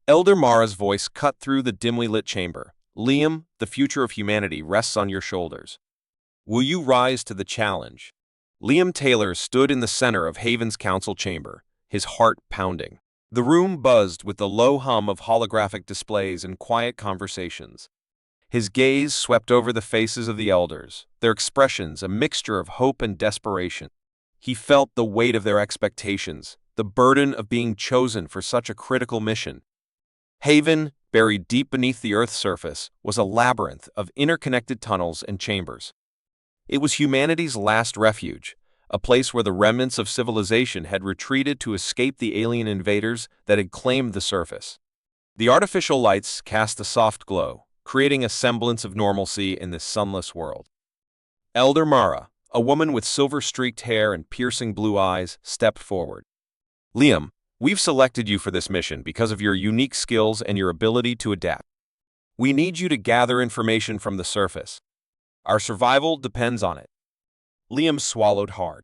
Elder Mara's voice cut through the dimly lit chamber. Liam, the future of humanity rests on your shoulders. Will you rise to the challenge? Liam Taylor stood in the center of Haven's council chamber, his heart pounding. The room buzzed with the low hum of holographic displays and quiet conversations. His gaze swept over the faces of the elders, their expressions a mixture of hope and desperation. He felt the weight of their expectations, the burden of being chosen for such a critical mission. Haven, buried deep beneath the Earth's surface, was a labyrinth of interconnected tunnels and chambers. It was humanity's last refuge, a place where the remnants of civilization had retreated to escape the alien invaders that had claimed the surface. The artificial lights cast a soft glow, creating a semblance of normalcy in this sunless world. Elder Mara, a woman with silver-streaked hair and piercing blue eyes, stepped forward. Liam, we've selected you for this mission because of your unique skills and your ability to adapt. We need you to gather information from the surface. Our survival depends on it. Liam swallowed hard.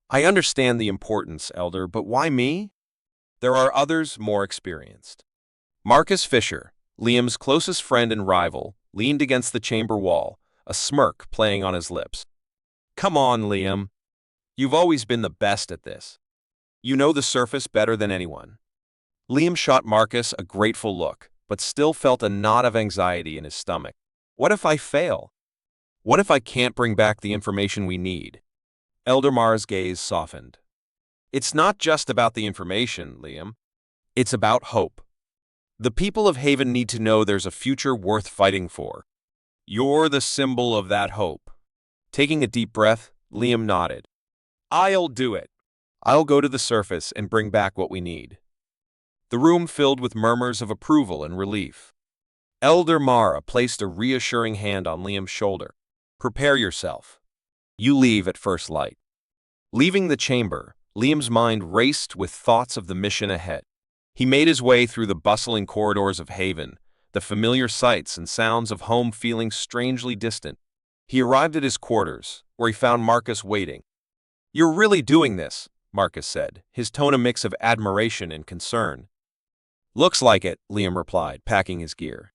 I understand the importance, Elder, but why me? There are others more experienced. Marcus Fisher, Liam's closest friend and rival, leaned against the chamber wall, a smirk playing on his lips. Come on, Liam. You've always been the best at this. You know the surface better than anyone. Liam shot Marcus a grateful look, but still felt a knot of anxiety in his stomach. What if I fail? What if I can't bring back the information we need? Elder Mara's gaze softened. It's not just about the information, Liam. It's about hope. The people of Haven need to know there's a future worth fighting for. You're the symbol of that hope. Taking a deep breath, Liam nodded. I'll do it. I'll go to the surface and bring back what we need. The room filled with murmurs of approval and relief. Elder Mara placed a reassuring hand on Liam's shoulder. Prepare yourself. You leave at first light. Leaving the chamber, Liam's mind raced with thoughts of the mission ahead. He made his way through the bustling corridors of Haven, the familiar sights and sounds of home feeling strangely distant. He arrived at his quarters, where he found Marcus waiting. You're really doing this, Marcus said, his tone a mix of admiration and concern. Looks like it, Liam replied, packing his gear.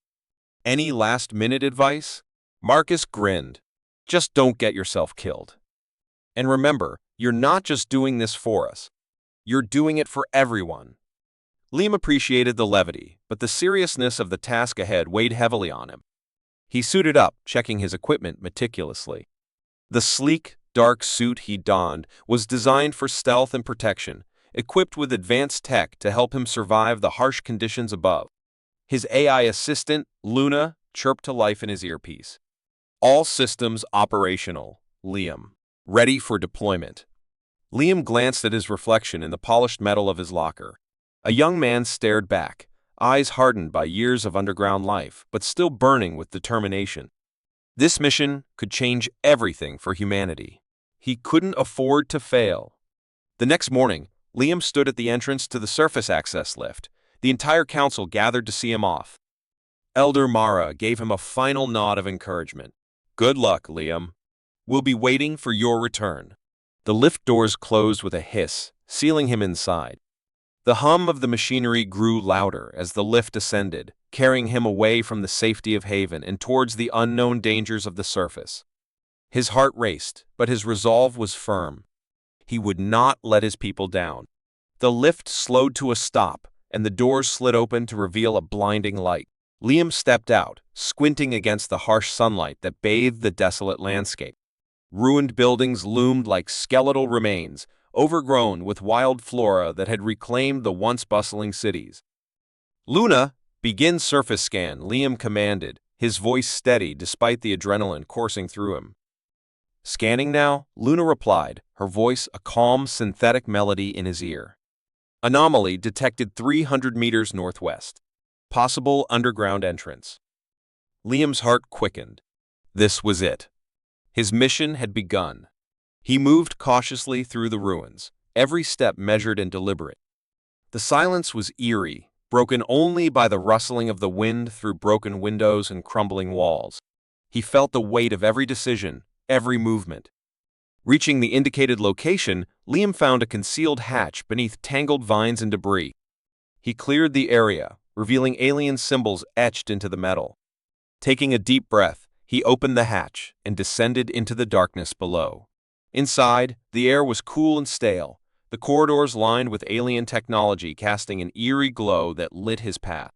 Any last-minute advice? Marcus grinned. Just don't get yourself killed. And remember, you're not just doing this for us. You're doing it for everyone. Liam appreciated the levity, but the seriousness of the task ahead weighed heavily on him. He suited up, checking his equipment meticulously. The sleek, dark suit he donned was designed for stealth and protection, equipped with advanced tech to help him survive the harsh conditions above. His AI assistant, Luna, chirped to life in his earpiece. All systems operational, Liam. Ready for deployment. Liam glanced at his reflection in the polished metal of his locker. A young man stared back, eyes hardened by years of underground life, but still burning with determination. This mission could change everything for humanity. He couldn't afford to fail. The next morning, Liam stood at the entrance to the surface access lift. The entire council gathered to see him off. Elder Mara gave him a final nod of encouragement. Good luck, Liam. We'll be waiting for your return. The lift doors closed with a hiss, sealing him inside. The hum of the machinery grew louder as the lift ascended, carrying him away from the safety of Haven and towards the unknown dangers of the surface. His heart raced, but his resolve was firm. He would not let his people down. The lift slowed to a stop, and the doors slid open to reveal a blinding light. Liam stepped out, squinting against the harsh sunlight that bathed the desolate landscape. Ruined buildings loomed like skeletal remains, overgrown with wild flora that had reclaimed the once bustling cities. Luna, begin surface scan, Liam commanded, his voice steady despite the adrenaline coursing through him. Scanning now, Luna replied, her voice a calm, synthetic melody in his ear. Anomaly detected 300 meters northwest. Possible underground entrance. Liam's heart quickened. This was it. His mission had begun. He moved cautiously through the ruins, every step measured and deliberate. The silence was eerie, broken only by the rustling of the wind through broken windows and crumbling walls. He felt the weight of every decision, every movement. Reaching the indicated location, Liam found a concealed hatch beneath tangled vines and debris. He cleared the area, revealing alien symbols etched into the metal. Taking a deep breath, he opened the hatch and descended into the darkness below. Inside, the air was cool and stale, the corridors lined with alien technology casting an eerie glow that lit his path.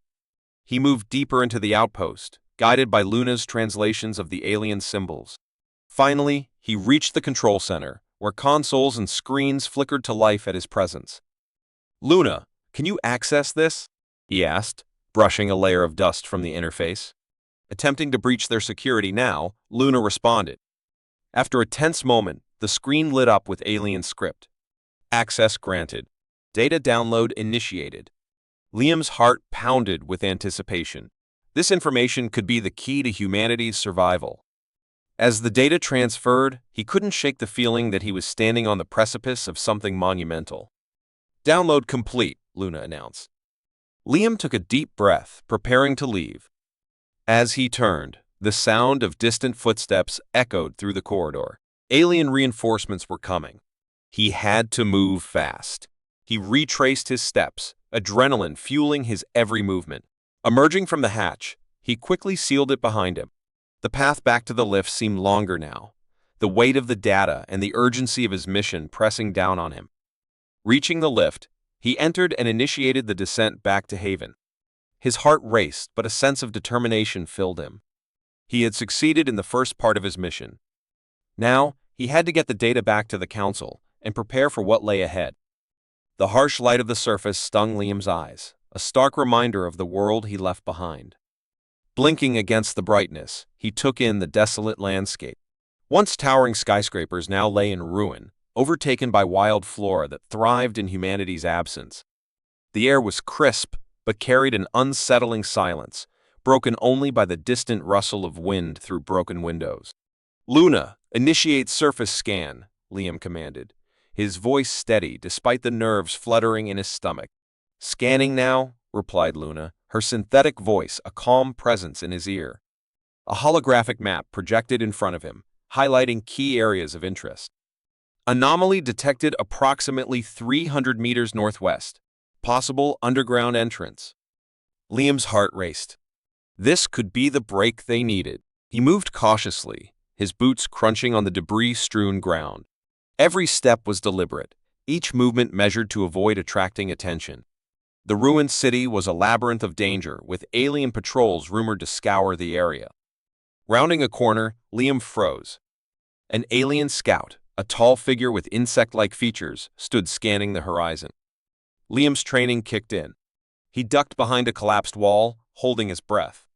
He moved deeper into the outpost, guided by Luna's translations of the alien symbols. Finally, he reached the control center, where consoles and screens flickered to life at his presence. "Luna, can you access this?" he asked, brushing a layer of dust from the interface. Attempting to breach their security now, Luna responded. After a tense moment, the screen lit up with alien script. "Access granted. Data download initiated." Liam's heart pounded with anticipation. This information could be the key to humanity's survival. As the data transferred, he couldn't shake the feeling that he was standing on the precipice of something monumental. "Download complete," Luna announced. Liam took a deep breath, preparing to leave. As he turned, the sound of distant footsteps echoed through the corridor. Alien reinforcements were coming. He had to move fast. He retraced his steps, adrenaline fueling his every movement. Emerging from the hatch, he quickly sealed it behind him. The path back to the lift seemed longer now, the weight of the data and the urgency of his mission pressing down on him. Reaching the lift, he entered and initiated the descent back to Haven. His heart raced, but a sense of determination filled him. He had succeeded in the first part of his mission. Now, he had to get the data back to the Council and prepare for what lay ahead. The harsh light of the surface stung Liam's eyes, a stark reminder of the world he left behind. Blinking against the brightness, he took in the desolate landscape. Once towering skyscrapers now lay in ruin, overtaken by wild flora that thrived in humanity's absence. The air was crisp, but carried an unsettling silence, broken only by the distant rustle of wind through broken windows. "Luna, initiate surface scan," Liam commanded, his voice steady despite the nerves fluttering in his stomach. "Scanning now," replied Luna, her synthetic voice a calm presence in his ear. A holographic map projected in front of him, highlighting key areas of interest. Anomaly detected approximately 300 meters northwest. Possible underground entrance. Liam's heart raced. This could be the break they needed. He moved cautiously, his boots crunching on the debris-strewn ground. Every step was deliberate, each movement measured to avoid attracting attention. The ruined city was a labyrinth of danger, with alien patrols rumored to scour the area. Rounding a corner, Liam froze. An alien scout, a tall figure with insect-like features, stood scanning the horizon. Liam's training kicked in. He ducked behind a collapsed wall, holding his breath.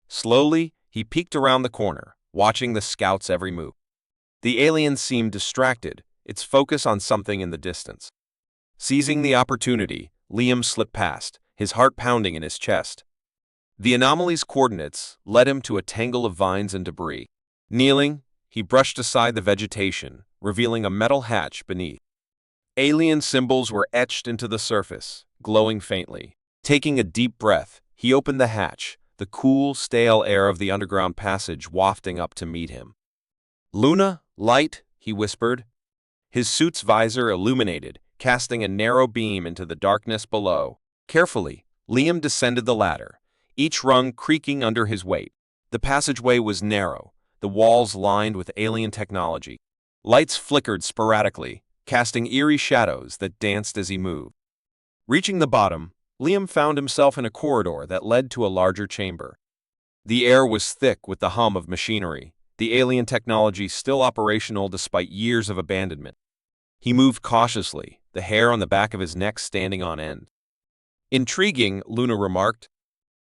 Slowly, he peeked around the corner, watching the scout's every move. The alien seemed distracted, its focus on something in the distance. Seizing the opportunity, Liam slipped past, his heart pounding in his chest. The anomaly's coordinates led him to a tangle of vines and debris. Kneeling, he brushed aside the vegetation, revealing a metal hatch beneath. Alien symbols were etched into the surface, glowing faintly. Taking a deep breath, he opened the hatch, the cool, stale air of the underground passage wafting up to meet him. "Luna, light," he whispered. His suit's visor illuminated, casting a narrow beam into the darkness below. Carefully, Liam descended the ladder, each rung creaking under his weight. The passageway was narrow, the walls lined with alien technology. Lights flickered sporadically, casting eerie shadows that danced as he moved. Reaching the bottom, Liam found himself in a corridor that led to a larger chamber. The air was thick with the hum of machinery, the alien technology still operational despite years of abandonment. He moved cautiously, the hair on the back of his neck standing on end. "Intriguing," Luna remarked.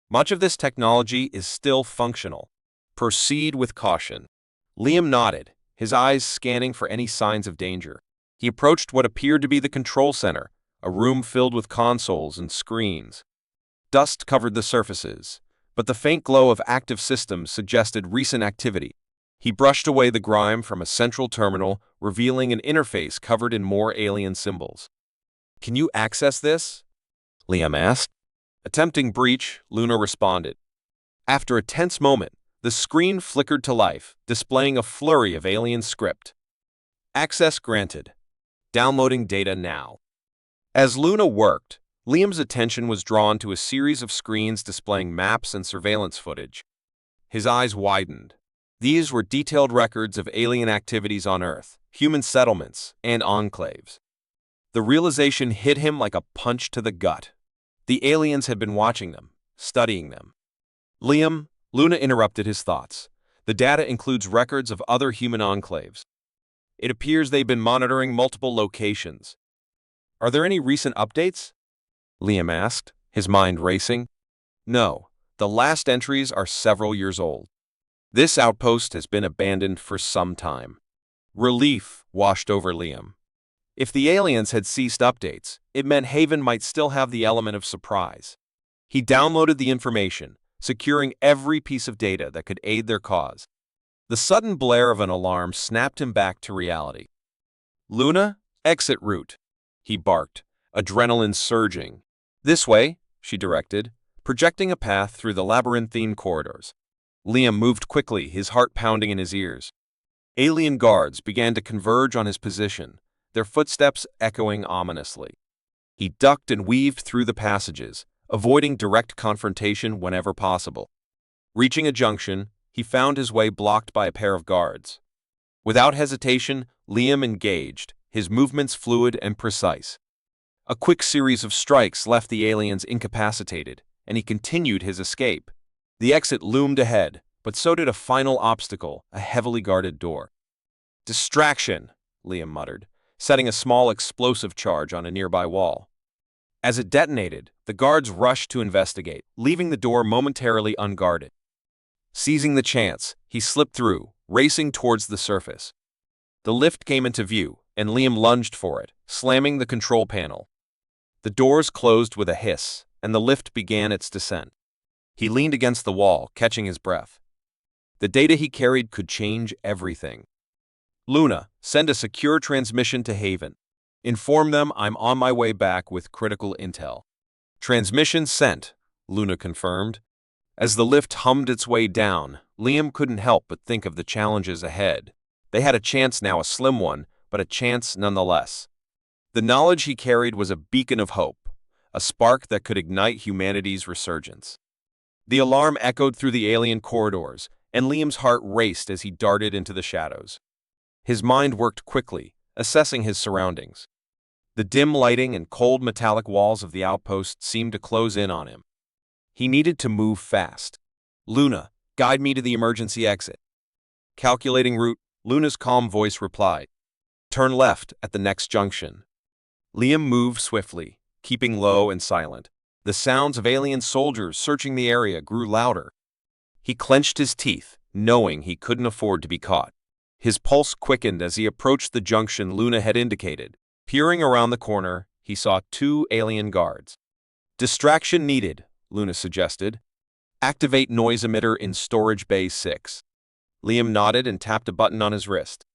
"Much of this technology is still functional. Proceed with caution." Liam nodded, his eyes scanning for any signs of danger. He approached what appeared to be the control center, a room filled with consoles and screens. Dust covered the surfaces, but the faint glow of active systems suggested recent activity. He brushed away the grime from a central terminal, revealing an interface covered in more alien symbols. "Can you access this?" Liam asked. Attempting breach, Luna responded. After a tense moment, the screen flickered to life, displaying a flurry of alien script. "Access granted. Downloading data now." As Luna worked, Liam's attention was drawn to a series of screens displaying maps and surveillance footage. His eyes widened. These were detailed records of alien activities on Earth, human settlements, and enclaves. The realization hit him like a punch to the gut. The aliens had been watching them, studying them. Liam, Luna interrupted his thoughts. The data includes records of other human enclaves. It appears they've been monitoring multiple locations. Are there any recent updates? Liam asked, his mind racing. No, the last entries are several years old. This outpost has been abandoned for some time. Relief washed over Liam. If the aliens had ceased updates, it meant Haven might still have the element of surprise. He downloaded the information, securing every piece of data that could aid their cause. The sudden blare of an alarm snapped him back to reality. Luna, exit route, he barked, adrenaline surging. This way, she directed, projecting a path through the labyrinthine corridors. Liam moved quickly, his heart pounding in his ears. Alien guards began to converge on his position, their footsteps echoing ominously. He ducked and weaved through the passages, avoiding direct confrontation whenever possible. Reaching a junction, he found his way blocked by a pair of guards. Without hesitation, Liam engaged, his movements fluid and precise. A quick series of strikes left the aliens incapacitated, and he continued his escape. The exit loomed ahead, but so did a final obstacle, a heavily guarded door. Distraction, Liam muttered, setting a small explosive charge on a nearby wall. As it detonated, the guards rushed to investigate, leaving the door momentarily unguarded. Seizing the chance, he slipped through, racing towards the surface. The lift came into view, and Liam lunged for it, slamming the control panel. The doors closed with a hiss, and the lift began its descent. He leaned against the wall, catching his breath. The data he carried could change everything. Luna, send a secure transmission to Haven. Inform them I'm on my way back with critical intel. Transmission sent, Luna confirmed. As the lift hummed its way down, Liam couldn't help but think of the challenges ahead. They had a chance now, a slim one, but a chance nonetheless. The knowledge he carried was a beacon of hope, a spark that could ignite humanity's resurgence. The alarm echoed through the alien corridors, and Liam's heart raced as he darted into the shadows. His mind worked quickly, assessing his surroundings. The dim lighting and cold metallic walls of the outpost seemed to close in on him. He needed to move fast. Luna, guide me to the emergency exit. Calculating route, Luna's calm voice replied. Turn left at the next junction. Liam moved swiftly, keeping low and silent. The sounds of alien soldiers searching the area grew louder. He clenched his teeth, knowing he couldn't afford to be caught. His pulse quickened as he approached the junction Luna had indicated. Peering around the corner, he saw 2 alien guards. Distraction needed, Luna suggested. Activate noise emitter in storage bay 6. Liam nodded and tapped a button on his wrist.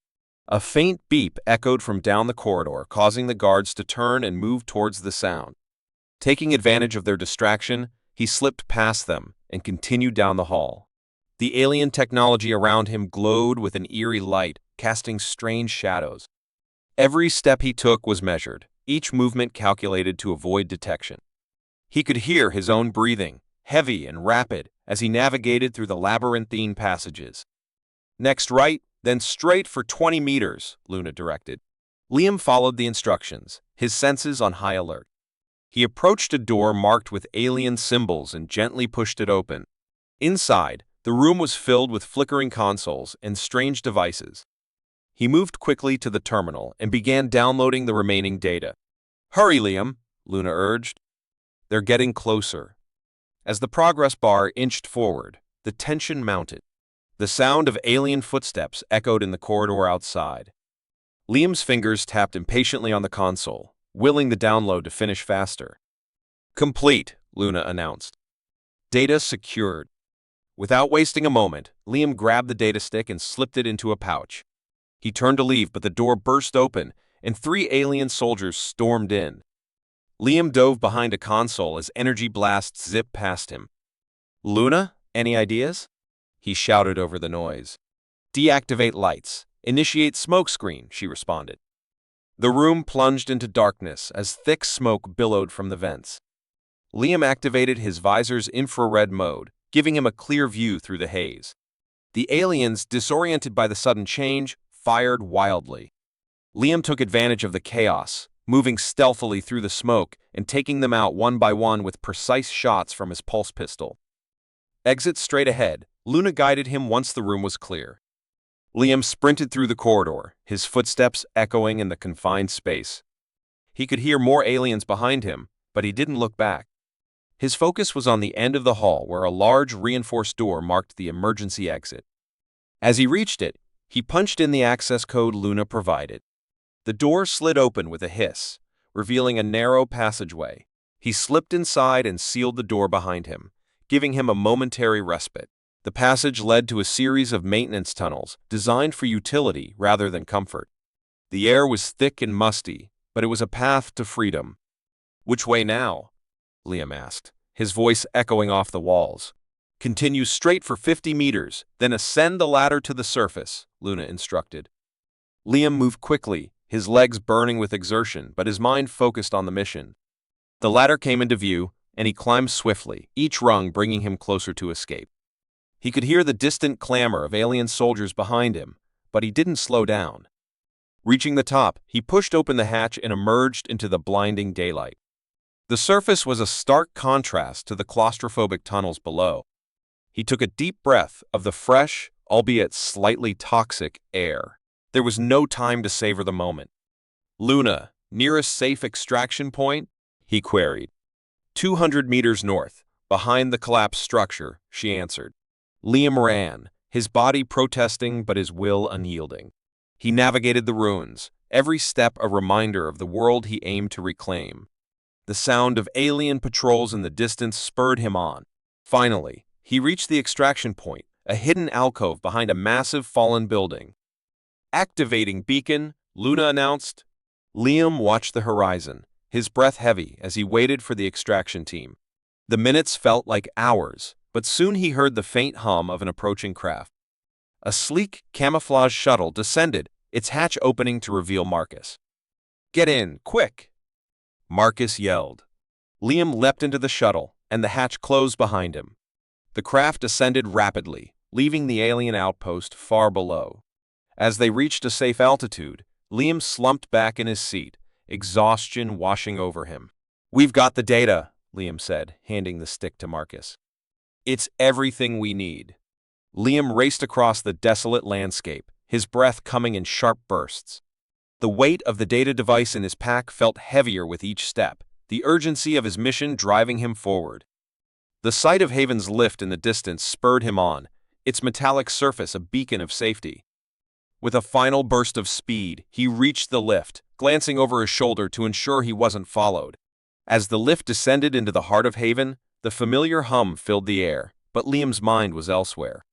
A faint beep echoed from down the corridor, causing the guards to turn and move towards the sound. Taking advantage of their distraction, he slipped past them and continued down the hall. The alien technology around him glowed with an eerie light, casting strange shadows. Every step he took was measured, each movement calculated to avoid detection. He could hear his own breathing, heavy and rapid, as he navigated through the labyrinthine passages. Next right, then straight for 20 meters, Luna directed. Liam followed the instructions, his senses on high alert. He approached a door marked with alien symbols and gently pushed it open. Inside, the room was filled with flickering consoles and strange devices. He moved quickly to the terminal and began downloading the remaining data. Hurry, Liam, Luna urged. They're getting closer. As the progress bar inched forward, the tension mounted. The sound of alien footsteps echoed in the corridor outside. Liam's fingers tapped impatiently on the console, willing the download to finish faster. Complete, Luna announced. Data secured. Without wasting a moment, Liam grabbed the data stick and slipped it into a pouch. He turned to leave, but the door burst open, and 3 alien soldiers stormed in. Liam dove behind a console as energy blasts zipped past him. Luna, any ideas? He shouted over the noise. Deactivate lights. Initiate smokescreen, she responded. The room plunged into darkness as thick smoke billowed from the vents. Liam activated his visor's infrared mode, giving him a clear view through the haze. The aliens, disoriented by the sudden change, fired wildly. Liam took advantage of the chaos, moving stealthily through the smoke and taking them out one by one with precise shots from his pulse pistol. Exit straight ahead, Luna guided him once the room was clear. Liam sprinted through the corridor, his footsteps echoing in the confined space. He could hear more aliens behind him, but he didn't look back. His focus was on the end of the hall where a large reinforced door marked the emergency exit. As he reached it, he punched in the access code Luna provided. The door slid open with a hiss, revealing a narrow passageway. He slipped inside and sealed the door behind him, giving him a momentary respite. The passage led to a series of maintenance tunnels designed for utility rather than comfort. The air was thick and musty, but it was a path to freedom. "Which way now?" Liam asked, his voice echoing off the walls. "Continue straight for 50 meters, then ascend the ladder to the surface," Luna instructed. Liam moved quickly, his legs burning with exertion, but his mind focused on the mission. The ladder came into view, and he climbed swiftly, each rung bringing him closer to escape. He could hear the distant clamor of alien soldiers behind him, but he didn't slow down. Reaching the top, he pushed open the hatch and emerged into the blinding daylight. The surface was a stark contrast to the claustrophobic tunnels below. He took a deep breath of the fresh, albeit slightly toxic, air. There was no time to savor the moment. "Luna, nearest safe extraction point?" he queried. 200 meters north, behind the collapsed structure," she answered. Liam ran, his body protesting but his will unyielding. He navigated the ruins, every step a reminder of the world he aimed to reclaim. The sound of alien patrols in the distance spurred him on. Finally, he reached the extraction point, a hidden alcove behind a massive fallen building. "Activating beacon," Luna announced. Liam watched the horizon, his breath heavy as he waited for the extraction team. The minutes felt like hours, but soon he heard the faint hum of an approaching craft. A sleek, camouflage shuttle descended, its hatch opening to reveal Marcus. "Get in, quick!" Marcus yelled. Liam leapt into the shuttle, and the hatch closed behind him. The craft ascended rapidly, leaving the alien outpost far below. As they reached a safe altitude, Liam slumped back in his seat, exhaustion washing over him. "We've got the data," Liam said, handing the stick to Marcus. "It's everything we need." Liam raced across the desolate landscape, his breath coming in sharp bursts. The weight of the data device in his pack felt heavier with each step, the urgency of his mission driving him forward. The sight of Haven's lift in the distance spurred him on, its metallic surface a beacon of safety. With a final burst of speed, he reached the lift, glancing over his shoulder to ensure he wasn't followed. As the lift descended into the heart of Haven, the familiar hum filled the air, but Liam's mind was elsewhere.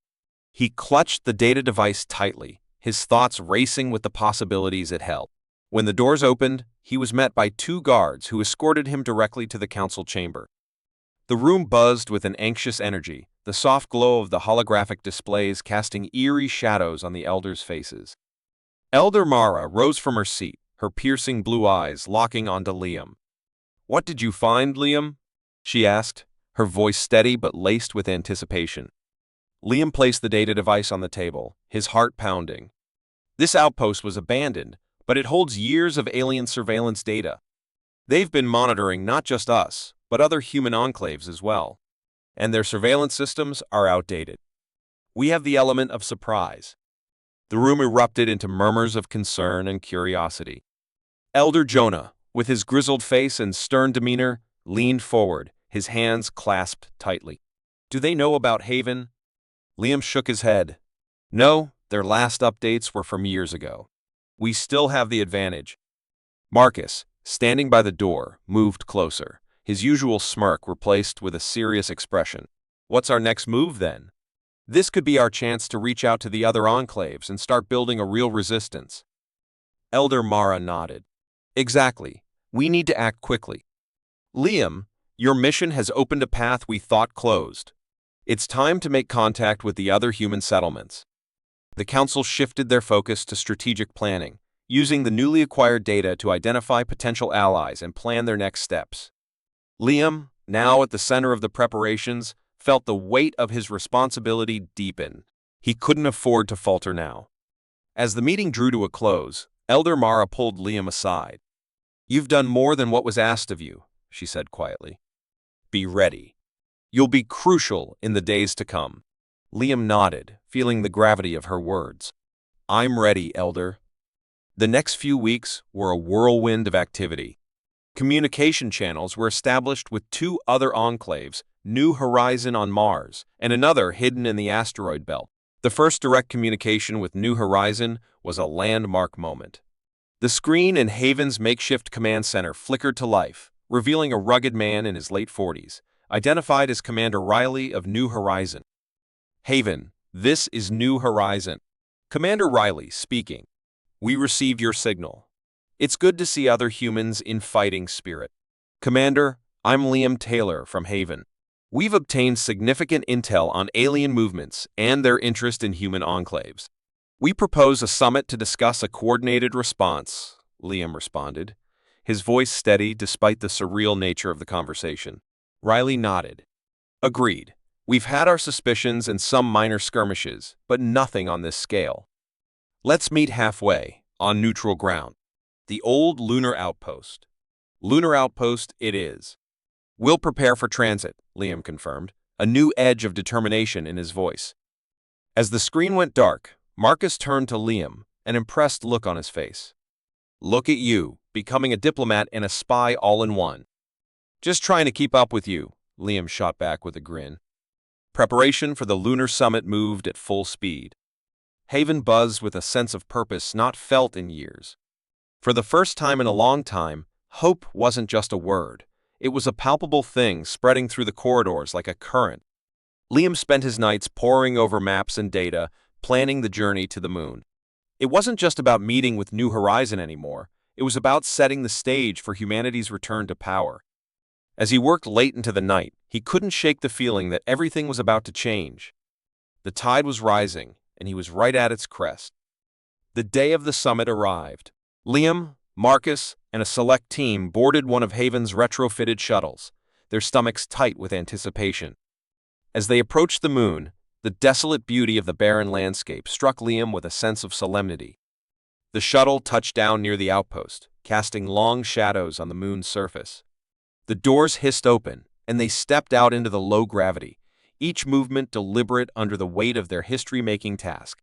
He clutched the data device tightly, his thoughts racing with the possibilities it held. When the doors opened, he was met by 2 guards who escorted him directly to the council chamber. The room buzzed with an anxious energy, the soft glow of the holographic displays casting eerie shadows on the elders' faces. Elder Mara rose from her seat, her piercing blue eyes locking onto Liam. "What did you find, Liam?" she asked, her voice steady but laced with anticipation. Liam placed the data device on the table, his heart pounding. "This outpost was abandoned, but it holds years of alien surveillance data. They've been monitoring not just us, but other human enclaves as well. And their surveillance systems are outdated. We have the element of surprise." The room erupted into murmurs of concern and curiosity. Elder Jonah, with his grizzled face and stern demeanor, leaned forward, his hands clasped tightly. "Do they know about Haven?" Liam shook his head. "No, their last updates were from years ago. We still have the advantage." Marcus, standing by the door, moved closer, his usual smirk replaced with a serious expression. "What's our next move, then?" "This could be our chance to reach out to the other enclaves and start building a real resistance." Elder Mara nodded. "Exactly. We need to act quickly. Liam, your mission has opened a path we thought closed. It's time to make contact with the other human settlements." The council shifted their focus to strategic planning, using the newly acquired data to identify potential allies and plan their next steps. "Liam, now at the center of the preparations, felt the weight of his responsibility deepen. He couldn't afford to falter now. As the meeting drew to a close, Elder Mara pulled Liam aside. "You've done more than what was asked of you," she said quietly. "Be ready. You'll be crucial in the days to come." Liam nodded, feeling the gravity of her words. "I'm ready, Elder." The next few weeks were a whirlwind of activity. Communication channels were established with two other enclaves, New Horizon on Mars and another hidden in the asteroid belt. The first direct communication with New Horizon was a landmark moment. The screen in Haven's makeshift command center flickered to life, revealing a rugged man in his late 40s, identified as Commander Riley of New Horizon. "Haven, this is New Horizon." Commander Riley speaking. "We received your signal. It's good to see other humans in fighting spirit." "Commander, I'm Liam Taylor from Haven. We've obtained significant intel on alien movements and their interest in human enclaves. We propose a summit to discuss a coordinated response," Liam responded, his voice steady despite the surreal nature of the conversation. Riley nodded. "Agreed. We've had our suspicions and some minor skirmishes, but nothing on this scale. Let's meet halfway, on neutral ground. The old lunar outpost." "Lunar outpost it is." "We'll prepare for transit," Liam confirmed, a new edge of determination in his voice. As the screen went dark, Marcus turned to Liam, an impressed look on his face. "Look at you, becoming a diplomat and a spy all in one." "Just trying to keep up with you," Liam shot back with a grin. Preparation for the lunar summit moved at full speed. Haven buzzed with a sense of purpose not felt in years. For the first time in a long time, hope wasn't just a word. It was a palpable thing spreading through the corridors like a current. Liam spent his nights poring over maps and data, planning the journey to the moon. It wasn't just about meeting with New Horizon anymore. It was about setting the stage for humanity's return to power. As he worked late into the night, he couldn't shake the feeling that everything was about to change. The tide was rising, and he was right at its crest. The day of the summit arrived. Liam, Marcus, and a select team boarded one of Haven's retrofitted shuttles, their stomachs tight with anticipation. As they approached the moon, the desolate beauty of the barren landscape struck Liam with a sense of solemnity. The shuttle touched down near the outpost, casting long shadows on the moon's surface. The doors hissed open, and they stepped out into the low gravity, each movement deliberate under the weight of their history-making task.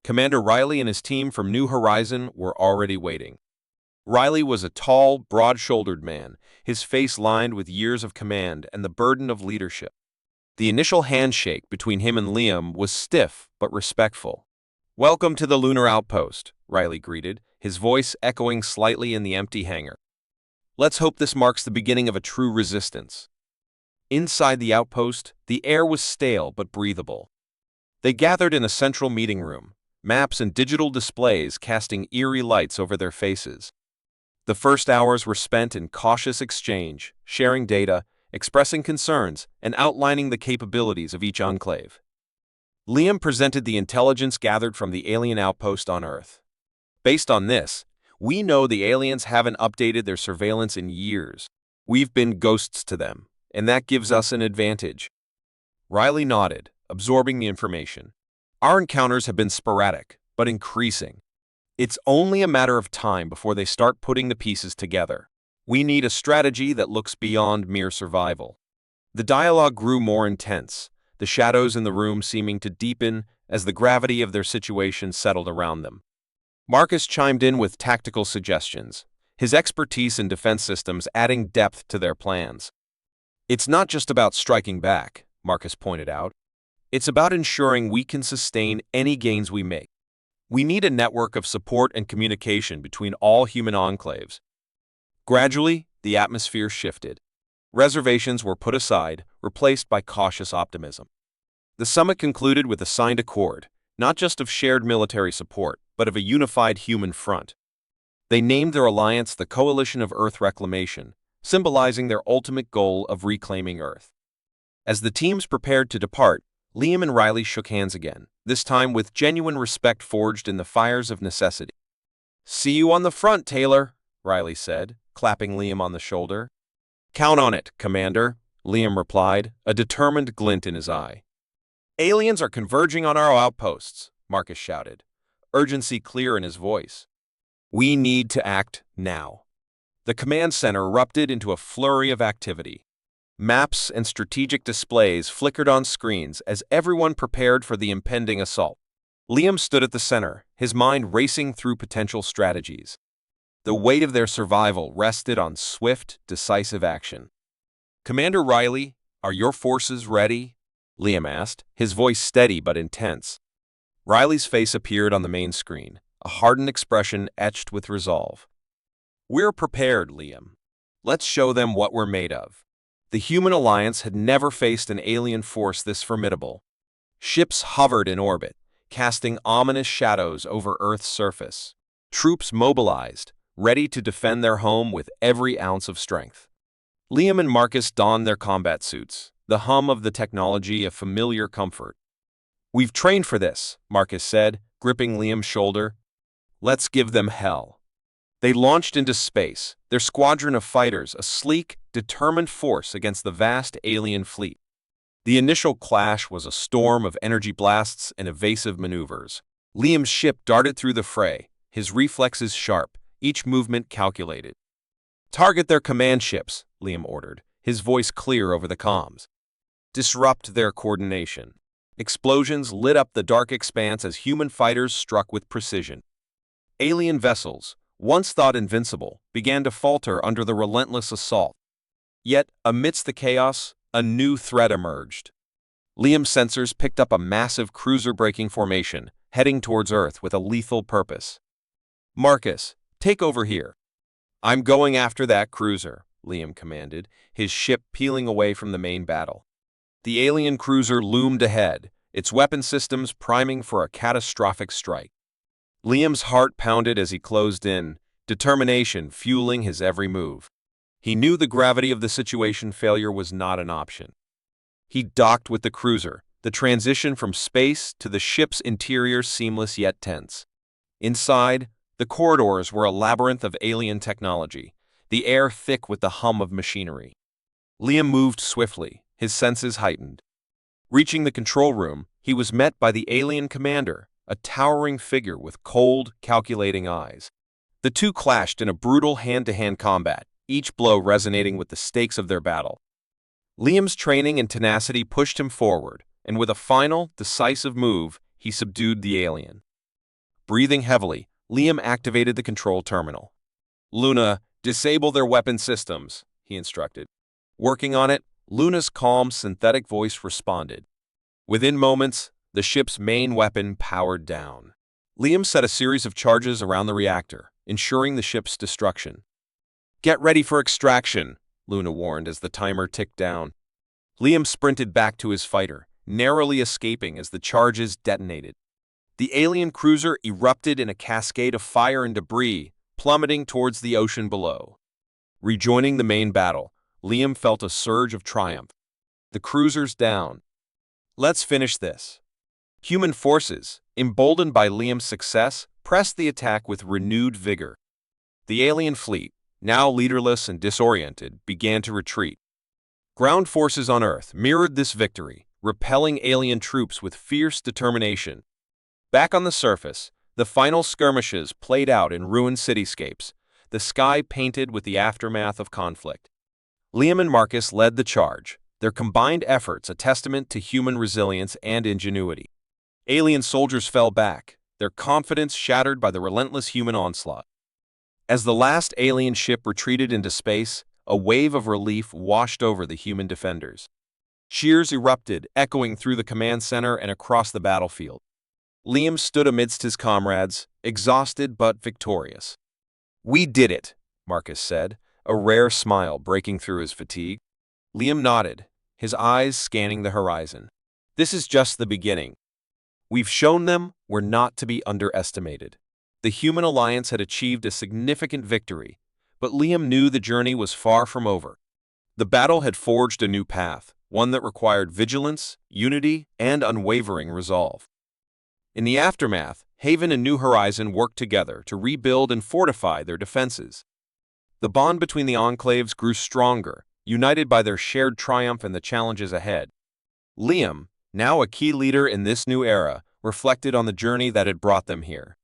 Commander Riley and his team from New Horizon were already waiting. Riley was a tall, broad-shouldered man, his face lined with years of command and the burden of leadership. The initial handshake between him and Liam was stiff but respectful. "Welcome to the lunar outpost," Riley greeted, his voice echoing slightly in the empty hangar. "Let's hope this marks the beginning of a true resistance." Inside the outpost, the air was stale but breathable. They gathered in a central meeting room, maps and digital displays casting eerie lights over their faces. The first hours were spent in cautious exchange, sharing data, expressing concerns, and outlining the capabilities of each enclave. Liam presented the intelligence gathered from the alien outpost on Earth. "Based on this, we know the aliens haven't updated their surveillance in years. We've been ghosts to them, and that gives us an advantage." Riley nodded, absorbing the information. "Our encounters have been sporadic, but increasing. It's only a matter of time before they start putting the pieces together. We need a strategy that looks beyond mere survival." The dialogue grew more intense, the shadows in the room seeming to deepen as the gravity of their situation settled around them. Marcus chimed in with tactical suggestions, his expertise in defense systems adding depth to their plans. "It's not just about striking back," Marcus pointed out. "It's about ensuring we can sustain any gains we make. We need a network of support and communication between all human enclaves." Gradually, the atmosphere shifted. Reservations were put aside, replaced by cautious optimism. The summit concluded with a signed accord, not just of shared military support, but of a unified human front. They named their alliance the Coalition of Earth Reclamation, symbolizing their ultimate goal of reclaiming Earth. As the teams prepared to depart, Liam and Riley shook hands again, this time with genuine respect forged in the fires of necessity. "See you on the front, Taylor," Riley said, clapping Liam on the shoulder. "Count on it, Commander," Liam replied, a determined glint in his eye. Aliens are converging on our outposts, Marcus shouted, urgency clear in his voice. We need to act now. The command center erupted into a flurry of activity. Maps and strategic displays flickered on screens as everyone prepared for the impending assault. Liam stood at the center, his mind racing through potential strategies. The weight of their survival rested on swift, decisive action. Commander Riley, are your forces ready? Liam asked, his voice steady but intense. Riley's face appeared on the main screen, a hardened expression etched with resolve. We're prepared, Liam. Let's show them what we're made of. The human alliance had never faced an alien force this formidable. Ships hovered in orbit, casting ominous shadows over Earth's surface. Troops mobilized, ready to defend their home with every ounce of strength. Liam and Marcus donned their combat suits, the hum of the technology a familiar comfort. We've trained for this, Marcus said, gripping Liam's shoulder. Let's give them hell. They launched into space, their squadron of fighters a sleek, determined force against the vast alien fleet. The initial clash was a storm of energy blasts and evasive maneuvers. Liam's ship darted through the fray, his reflexes sharp, each movement calculated. Target their command ships, Liam ordered, his voice clear over the comms. Disrupt their coordination. Explosions lit up the dark expanse as human fighters struck with precision. Alien vessels, once thought invincible, began to falter under the relentless assault. Yet, amidst the chaos, a new threat emerged. Liam's sensors picked up a massive cruiser-breaking formation, heading towards Earth with a lethal purpose. Marcus, take over here. I'm going after that cruiser, Liam commanded, his ship peeling away from the main battle. The alien cruiser loomed ahead, its weapon systems priming for a catastrophic strike. Liam's heart pounded as he closed in, determination fueling his every move. He knew the gravity of the situation. Failure was not an option. He docked with the cruiser, the transition from space to the ship's interior seamless yet tense. Inside, the corridors were a labyrinth of alien technology, the air thick with the hum of machinery. Liam moved swiftly, his senses heightened. Reaching the control room, he was met by the alien commander, a towering figure with cold, calculating eyes. The two clashed in a brutal hand-to-hand combat, each blow resonating with the stakes of their battle. Liam's training and tenacity pushed him forward, and with a final, decisive move, he subdued the alien. Breathing heavily, Liam activated the control terminal. Luna, disable their weapon systems, he instructed. Working on it, Luna's calm, synthetic voice responded. Within moments, the ship's main weapon powered down. Liam set a series of charges around the reactor, ensuring the ship's destruction. Get ready for extraction, Luna warned as the timer ticked down. Liam sprinted back to his fighter, narrowly escaping as the charges detonated. The alien cruiser erupted in a cascade of fire and debris, plummeting towards the ocean below. Rejoining the main battle, Liam felt a surge of triumph. The cruiser's down. Let's finish this. Human forces, emboldened by Liam's success, pressed the attack with renewed vigor. The alien fleet, now leaderless and disoriented, began to retreat. Ground forces on Earth mirrored this victory, repelling alien troops with fierce determination. Back on the surface, the final skirmishes played out in ruined cityscapes, the sky painted with the aftermath of conflict. Liam and Marcus led the charge, their combined efforts a testament to human resilience and ingenuity. Alien soldiers fell back, their confidence shattered by the relentless human onslaught. As the last alien ship retreated into space, a wave of relief washed over the human defenders. Cheers erupted, echoing through the command center and across the battlefield. Liam stood amidst his comrades, exhausted but victorious. We did it, Marcus said, a rare smile breaking through his fatigue. Liam nodded, his eyes scanning the horizon. This is just the beginning. We've shown them we're not to be underestimated. The human alliance had achieved a significant victory, but Liam knew the journey was far from over. The battle had forged a new path, one that required vigilance, unity, and unwavering resolve. In the aftermath, Haven and New Horizon worked together to rebuild and fortify their defenses. The bond between the enclaves grew stronger, united by their shared triumph and the challenges ahead. Liam, now a key leader in this new era, reflected on the journey that had brought them here.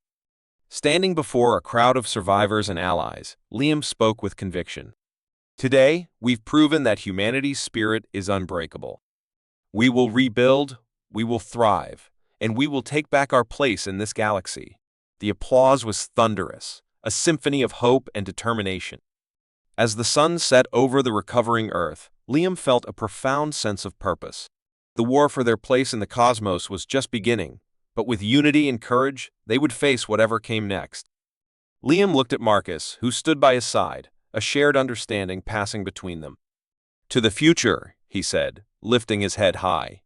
Standing before a crowd of survivors and allies, Liam spoke with conviction. Today, we've proven that humanity's spirit is unbreakable. We will rebuild, we will thrive, and we will take back our place in this galaxy. The applause was thunderous, a symphony of hope and determination. As the sun set over the recovering Earth, Liam felt a profound sense of purpose. The war for their place in the cosmos was just beginning, but with unity and courage, they would face whatever came next. Liam looked at Marcus, who stood by his side, a shared understanding passing between them. "To the future," he said, lifting his head high.